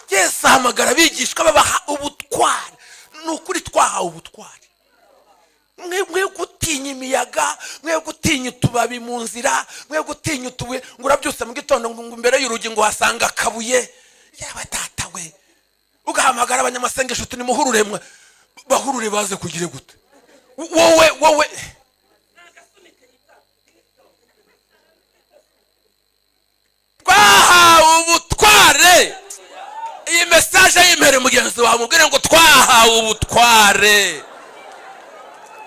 S2: Yesu ahamagara abigishwa babaha ubutware. Nukuri twahawe ubutware. Mwe gutinya imiyaga, mwe gutinya utubabi mu nzira, mwe gutinya utubuye, ngo urabyose mu gitondo ngo imbere y'urugi ngo hasanga akabuye. Yewe data we, ugahamagara abanyamasengesho uti nimuhurure, bahurure baze kugire gute? Wowe twahawe ubutware. Iyi message y'impere mugenzi wawe, mubwire ngo twahawe ubutware.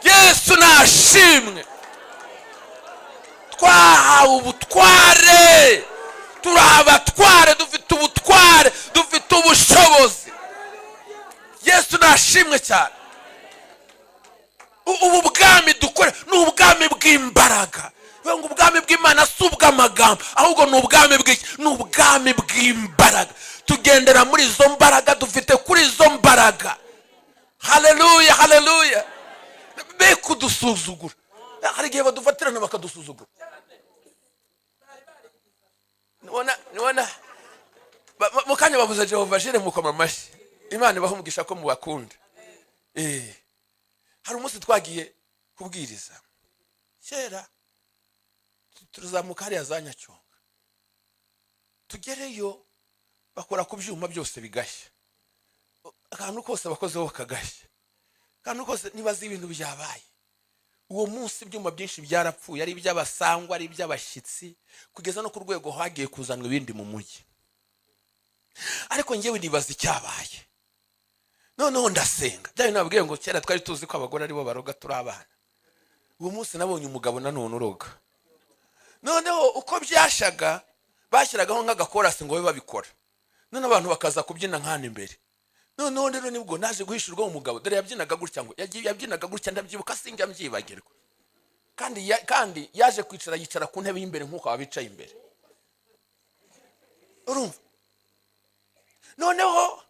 S2: Yesu nashimwe. Twahawe ubutware. Turabatware, dufite ubutware, dufite ubushobozi. Yesu nashimwe cyane. Ubu bwami dukore ni ubwami bw'imbaraga. Ngo ubwami bw'Imana si ubw'amagambo, ahubwo ni ubwami bw'imbaraga. Tugendera muri izo mbaraga, dufite kuri izo mbaraga. Haleluya, haleluya. Be kudusuzugura. Hari igihe badufatirana bakadusuzugura. Nibona mukanya babuza Jehova Jire mukoma mashi. Imana ibahumugisha ko mubakunda. Hari umunsi twagiye kubwiriza kera, tuzamuka hariya za Nyacyonga, tugereyo bakora ku byuma byose bigashya, akantu kose bakozeho bakagashya, akantu kose nibaza ibintu byabaye. Uwo munsi ibyuma byinshi byarapfuye, ari iby'abasangwa, ari iby'abashyitsi, kugeza no ku rwego hagiye kuzanwa ibindi mu mujyi. Ariko njyewe nibaza icyabaye, noneho ndasenga. Byari nababwiye ngo kera twari tuzi ko abagore aribo baroga turi abana. Uwo munsi nabonye umugabo nanone uroga. Noneho uko byashaga bashyiragaho nk'agakorasi ngo babe babikora, none abantu bakaza kubyina nkana imbere. Noneho rero nibwo naje guhishurwa umugabo, dore yabyinaga gutya, ngo yabyinaga gutya, ndabyibuka sinjya mbyibagirwa. Kandi yaje kwicara, yicara ku ntebe y'imbere nk'uko abicaye imbere, urumva. Noneho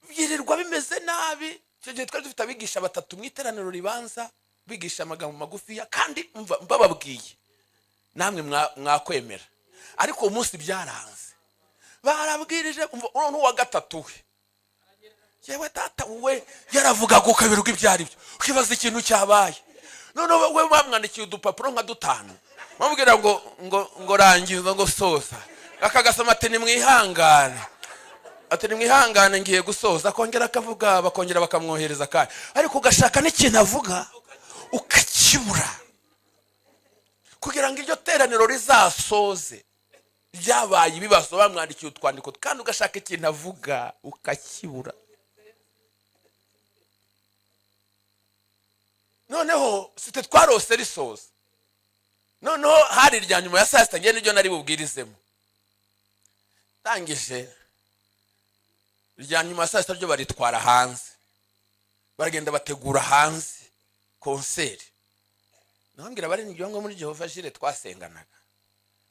S2: byirirwa bimeze nabi. Icyo gihe twari dufite abigisha 3 mu iteraniro ribanza bigisha amagambo magufiya, kandi mbababwiye namwe mwakwemera. Ariko umunsi byaranze, barabwirije umuntu wa gatatu we, yewe tata we yaravugaga ukabirwa ibyari byo, ukibaza ikintu cyabaye. None we bamwandikiye udupapuro nka 5, bamubwira ngo rangiza, ngo soza. Akagasoma ati nimwihangane, ati nimwihangane ngiye gusoza. Akongera akavuga, bakongera bakamwohereza kandi. Ariko ugashaka n'ikintu avuga ukakibura, kugira ngo iryo teraniro rizasoze. Byabaye ibibazo, bamwandikiye utwandiko kandi ugashaka ikintu avuga ukakibura. Noneho site twarose risoza. Noneho hari irya nyuma ya saa sita, ngiye n'iryo nari bubwirizemo. Tangije irya nyuma ya saa sita ryo baritwara hanze, baragenda bategura hanze konseri. Nambwira bari n'ibyo ngo muri Jehova Jire twasenganaga,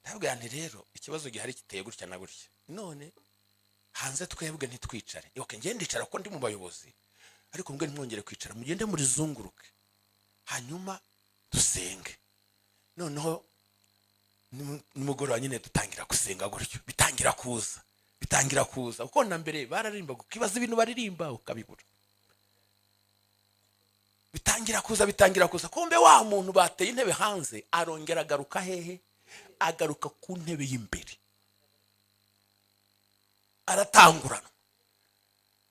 S2: ndabwira nti rero ikibazo gihari kiteye gutya na gutya, none hanze twebwe ntitwicare. Yoke ngiye ndicara ko ndi mu bayobozi, ariko mbwe ntimwongere kwicara, mugende muri zunguruke hanyuma dusenge. Noneho nimugoroba nyine dutangira gusenga gutyo, bitangira kuza uko na mbere bararimba, ukibaza ibintu baririmba ukabibura. Bitangira kuza, kumbe wa muntu bateye intebe hanze arongera agaruka hehe, agaruka ku ntebe y'imbere, aratangurana.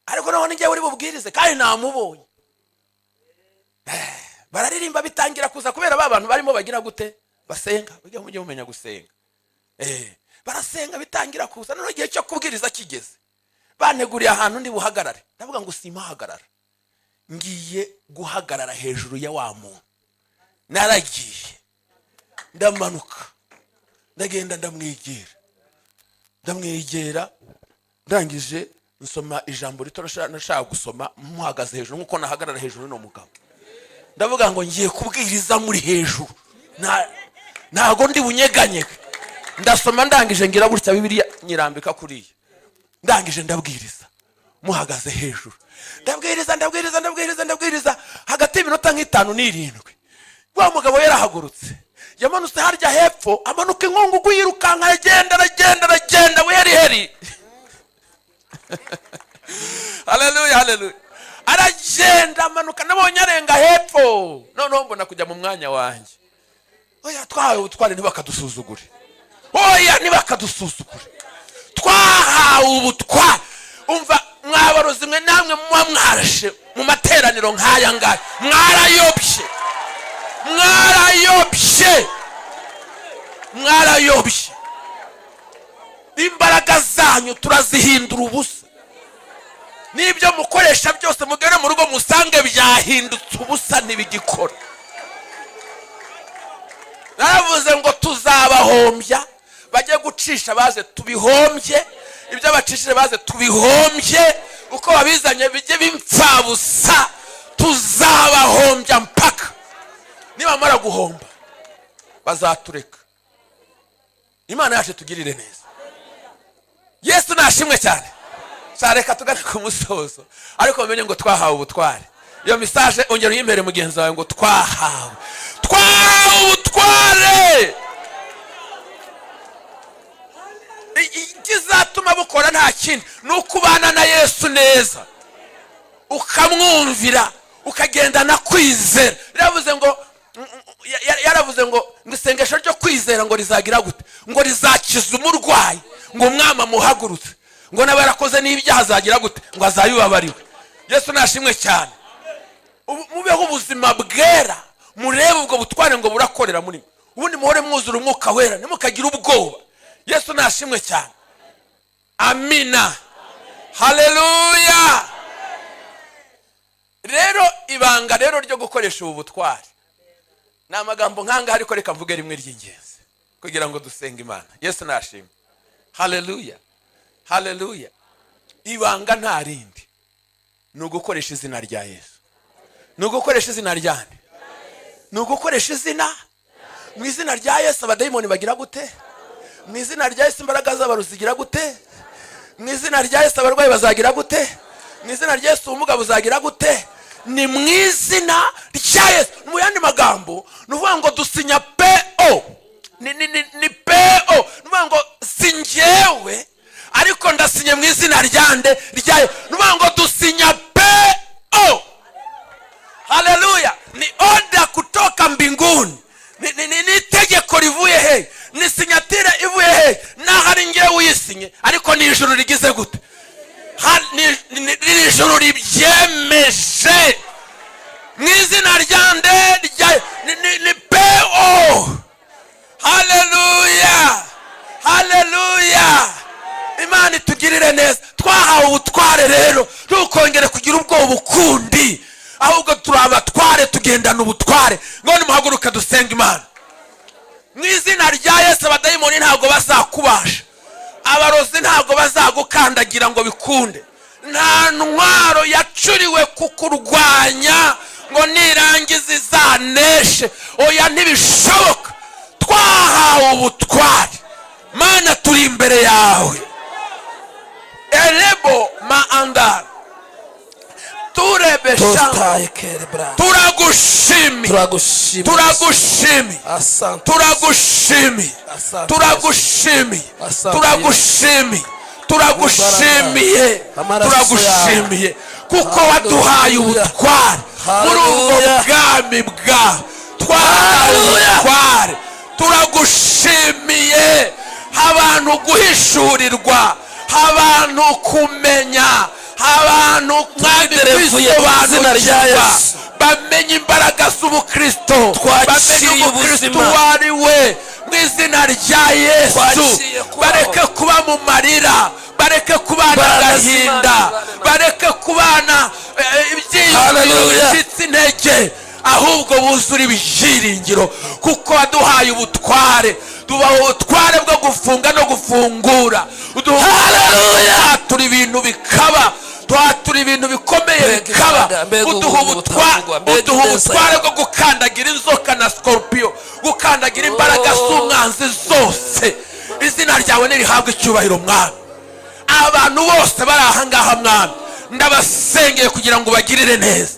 S2: Ariko naho ngiye uri bubwirize kandi namubonye. Bararirimba bitangira kuza, kubera abantu barimo bagira gute, basenga. Bijya mujye mumenya gusenga. Barasenga bitangira kuza. None igihe cyo kubwiriza kigeze, baneguriye ahantu ndi buhagarare. Ndavuga ngo simahagarara, ngiye guhagarara hejuru ya wa muntu. Naragiye ndamanuka, ndagenda ndamwegera, ndangije nsoma ijambo rito nashaka gusoma muhagaze hejuru nkuko nahagarara hejuru no mugabo. Ndavuga ngo ngiye kubwiriza muri hejuru, ntago ndi bunyeganyege. Ndasoma ndangije ngira burya Bibiliya nyirambika kuriye, ndangije ndabwiriza muhagaze hejuru. Ndabwiriza hagati y'iminota nk'itanu n'irindwi. Wa mugabo yarahagurutse, yamanutse harya hepfo, amanuka inkungugu yirukanka, aragenda wiheri. Haleluya. Aragenda amanuka, nabonye arenga hepfo. Noneho mbona kujya mu mwanya wanjye. Oya twahawe ubutware ntibakadusuzugure. Twahawe ubutware. Umva mwabarozi mwe namwe muba mwarashe mu materaniro nk'aya ngaya, mwarayobye. Imbaraga zanyu turazihindura ubusa. Nibyo mukoresha byose mugere mu rugo musange byahindutse ubusa, ntibigikora. Naravuze ngo tuzabahombya, bajye gucisha baze tubihombye, ibyo bacishije baze tubihombye, uko babizanye bijye bimfabusa. Tuzabahombya mpaka nibamara guhomba bazatureka. Imana yacu tugirire neza. Yesu nashimwe cyane. Sareka tugane ku musozo, ariko mumenye ngo twahawe ubutware. Iyo message ongera uyimbere mugenzi wawe ngo twahawe ubutware. Ikizatuma bukora nta kindi ni ukubana na Yesu neza, ukamwumvira, ukagendana kwizera. Yaravuze ngo isengesho ryo kwizera ngo rizagira gute, ngo rizakiza umurwayi, ngo umwami amuhagurutse, ngo nawe yarakoze n'ibyaha azagira gute, ngo azayubabariwe. Yesu nashimwe cyane. Mubeho ubuzima bwera, murebe ubwo butware ngo burakorera muri ubundi muhore mwuzura umwuka wera, ntimukagira ubwoba. Yesu nashimwe cyane. Amina. Haleluya. Rero ibanga rero ryo gukoresha ubu butware ni amagambo nkanga, ariko reka mvuge rimwe ry'ingenzi kugira ngo dusenge Imana. Yesu nashimwe. Haleluya. Haleluya. Ibanga nta rindi, ni ugukoresha izina rya Yesu. Ni ugukoresha izina ryande, ni ugukoresha izina. Mu izina rya Yesu abadayimoni bagira gute? Mu izina rya Yesu imbaraga z'abaruzi zigira gute? Mu izina rya Yesu abarwayi bazagira gute? Mu izina rya Yesu ubumuga buzagira gute? Ni mu izina rya Yesu. Mu yandi magambo nuvuga ngo dusinya PO, ni PO, nuvuga ngo singewe ariko ndasinye mu izina ryande rya Yesu. Nuvuga ngo dusinya PO. Haleluya. Ni oda kutoka mbinguni, ni tegeko rivuye he, ni sinyatire ivuye he. Nahari ngewe uyisinye, ariko ni ijuru rigize gute, ni ijuru ribyemeje mu izina ryande rya ni PO. Haleluya. Haleluya. Imana itugirire neza. Twahawe ubutware rero, ntukongere kugira ubwoba ukundi, ahubwo turabatware, tugendana ubutware. Ngo nimuhaguruke dusenga Imana. Mu izina rya Yesu abadayimoni ntabwo bazakubasha, abarozi ntabwo bazagukandagira ngo bikunde. Nta ntwaro yacuriwe kukurwanya ngo nirangiza izaneshe. Oya, ntibishoboka. Twahawe ubutware. Mana, turi imbere yawe. Elebo maandara turebesha, turagushimi, turagushimi, turagushimi, turagushimi, turagushimi, turagushimiye, turagushimiye kuko waduhaye ubutware muri ubwo bwami bwawe. Twari turagushimiye. Abantu guhishurirwa, abantu kumenya, abantu kwisobanukirwa, bamenye imbaraga z'ubukristo, bamenye ubukristo wari we. Mu izina rya Yesu bareke kuba mu marira, bareke kubana agahinda, bareke kubana ibyiyumviro bicitse intege, ahubwo buzura ibyiringiro kuko waduhaye ubutware. Tubaho ubutware bwo gufunga no gufungura. Twatura ibintu bikaba, twatura ibintu bikomeye bikaba. Uduha ubutware bwo gukandagira inzoka na scorpio, gukandagira imbaraga z'umwanzi zose. Izina ryawe nirihabwe icyubahiro Mwami. Abantu bose bari aha ngaha Mwami, ndabasengeye kugira ngo bagirire neza,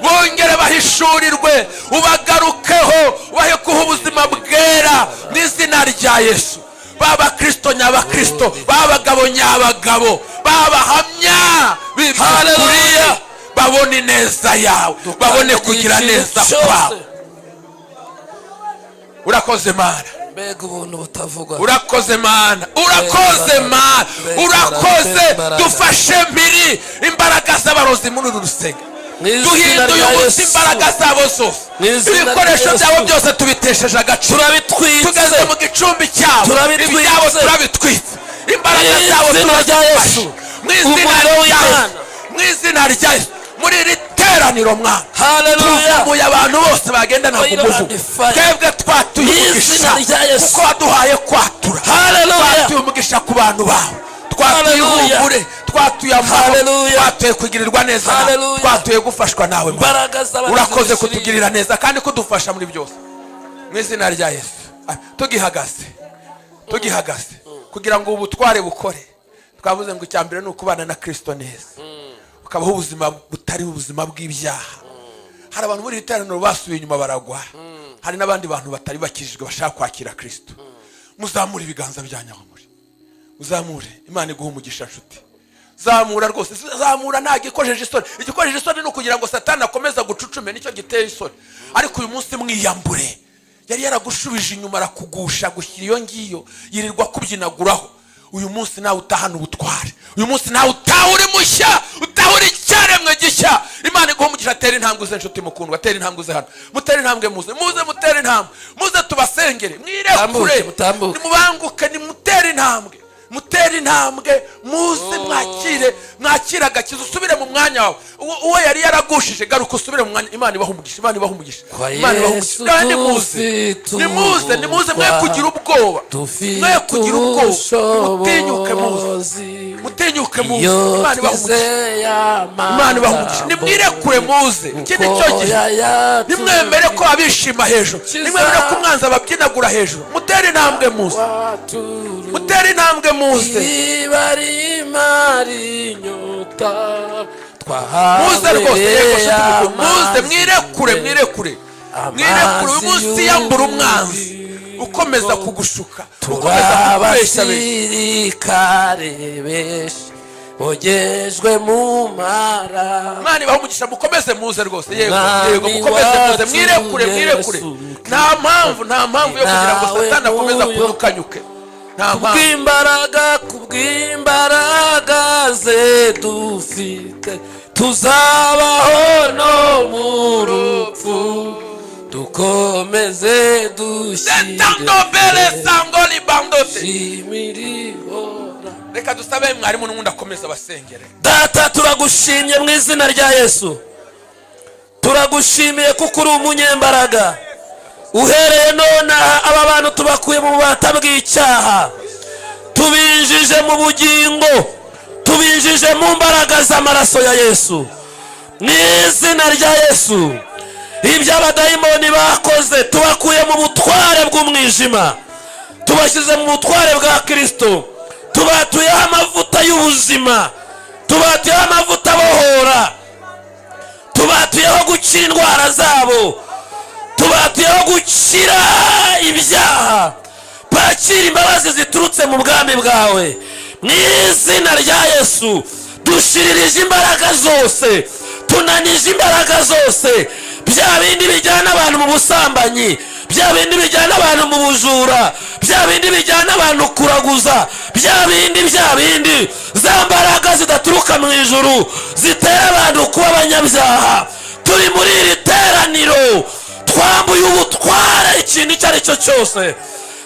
S2: bongere bahishurirwe, ubagarukeho, bahe kuha ubuzima bwera mu izina rya Yesu. Baba Kristo nyabakristo, babagabo nyabagabo, babahamya b'Haleluya, babone neza yawe, babone kugira neza kwawe. Urakoze Mana. Urakoze Mana, urakoze Mana, urakoze. Dufashe mpiri imbaraga z'abarozi muri uru rusenge, duhinduye umunsi imbaraga zabo zose, ibikoresho byabo byose tubitesheje agaciro, tugeze mu gicumbi cyabo, ibyabo turabitwitse, imbaraga zabo turazifashe mu izina rya Yesu. Muri iri teraniro Mwana, tuzamuye abantu bose bagendana ku muvugo, twebwe twatuye umugisha kuko waduhaye kwatura. Twatuye umugisha ku bantu bawe, twatuye ihumure, twatuye amahoro, twatuye kugirirwa neza, twatuye gufashwa nawe. Urakoze kutugirira neza kandi kudufasha muri byose mu izina rya Yesu. Tugihagaze kugira ngo ubutware bukore. Twavuze ngo icyambere ni ukubana na Kristo neza, ukabaho ubuzima butari ubuzima bw'ibyaha. Hari abantu muri iteraniro basubiye inyuma baragwa, hari n'abandi bantu batari bakijijwe bashaka kwakira Kristo. Muzamure ibiganza byanyu, muri muzamure. Imana iguha umugisha nshuti. zamura rwose, zamura nta gikojeje isoni. Igikojeje isoni ni ukugira ngo Satani akomeza gucucume, nicyo giteye isoni. Ariko uyu munsi mwiyambure. Yari yaragushubije inyuma arakugusha gushyira iyo ngiyo, yirirwa kubyinaguraho. Uyu munsi nawe utahana ubutware. Uyu munsi nawe utahuri mushya, utahuri cyaremwe gishya. Imana iguha umugisha. Atera intambwe ze nshuti mukundwa, atera intambwe ze hano. Mutera intambwe muze mutera intambwe. Muze tubasengere, mwirekure, nimubanguke, nimutera intambwe. Mutera intambwe, muze mwakira agakiza, usubire mu mwanya wawe. Uwo yari yaragushije garuka usubire mu mwanya. Imana ibaha umugisha, Imana ibaha umugisha, Imana ibaha umugisha. Kandi nimuze mwe kugira ubwoba, mwe kugira ubwoba. Mutinyuke muze, Imana ibaha umugisha, Imana ibaha umugisha. Nimwirekure muze, iki ni cyo gihe. Nimwemere ko abishima hejuru, nimwemere ko umwanzi ababyinagura hejuru. Mutere intambwe muze, mutere intambwe muze. Muze rwose, yego muze, mwirekure. Uyu munsi yambura umwanzi ukomeza kugushuka, ukomeza kukubeshya
S3: ogejwe mu mara.
S2: Imana ibaha umugisha, mukomeze muze rwose, yego mukomeze muze, mwirekure. Nta mpamvu yo kugira ngo Satani akomeza kudukanyuke.
S3: Kubw'imbaraga ze dufite tuzabaho no mu rupfu, dukomeze dushyire
S2: reka dusabe mwarimu n'ubundi akomeza abasengere.
S3: Data, turagushimye mu izina rya Yesu. Turagushimiye kuko uri umunyembaraga. Uhereye none aba bantu tubakuye mu bubata bw'icyaha, tubinjije mu bugingo, tubinjije mu mbaraga z'amaraso ya Yesu. Mu izina rya Yesu, ibyo abadayimoni bakoze tubakuye mu butware bw'umwijima, tubashyize mu butware bwa Kristo. Tubatuyeho amavuta y'ubuzima, tubatuyeho amavuta abohora, tubatuyeho gukira indwara zabo, tubatuyeho gukira ibyaha. Bakira imbabazi ziturutse mu bwami bwawe mu izina rya Yesu. Dushiririje imbaraga zose, tunanije imbaraga zose, bya bindi bijyana abantu mu busambanyi, bya bindi bijyana abantu mu bujura, bya bindi bijyana abantu kuraguza, bya bindi za mbaraga zidaturuka mu ijuru zitera abantu kuba abanyabyaha. Turi muri iri teraniro, twambuye ubutware ikintu icyo ari cyo cyose,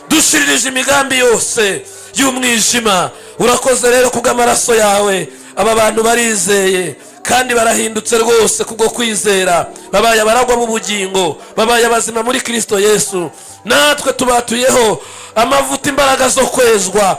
S3: dushiririje imigambi yose y'umwijima. Urakoze rero kubw'amaraso yawe, aba bantu barizeye kandi barahindutse rwose kubwo kwizera, babaye abaragwa mu bugingo, babaye abazima muri Kristo Yesu. Natwe tubatuyeho amavuta, imbaraga zo kwezwa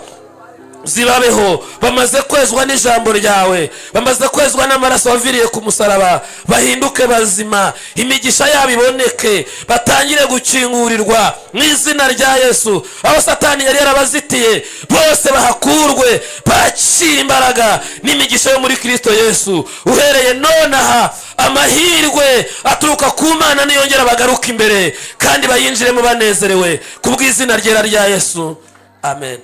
S3: zibabeho. Bamaze kwezwa n'ijambo ryawe, bamaze kwezwa n'amaraso waviriye ku musaraba, bahinduke bazima, imigisha yabo iboneke, batangire gukingurirwa mu izina rya Yesu. Aho Satani yari yarabazitiye bose bahakurwe, bakira imbaraga n'imigisha yo muri Kristo Yesu. Uhereye nonaha amahirwe aturuka ku Mana niyongera bagaruka imbere kandi bayinjiremo banezerewe kubw'izina ryera rya Yesu. Amen.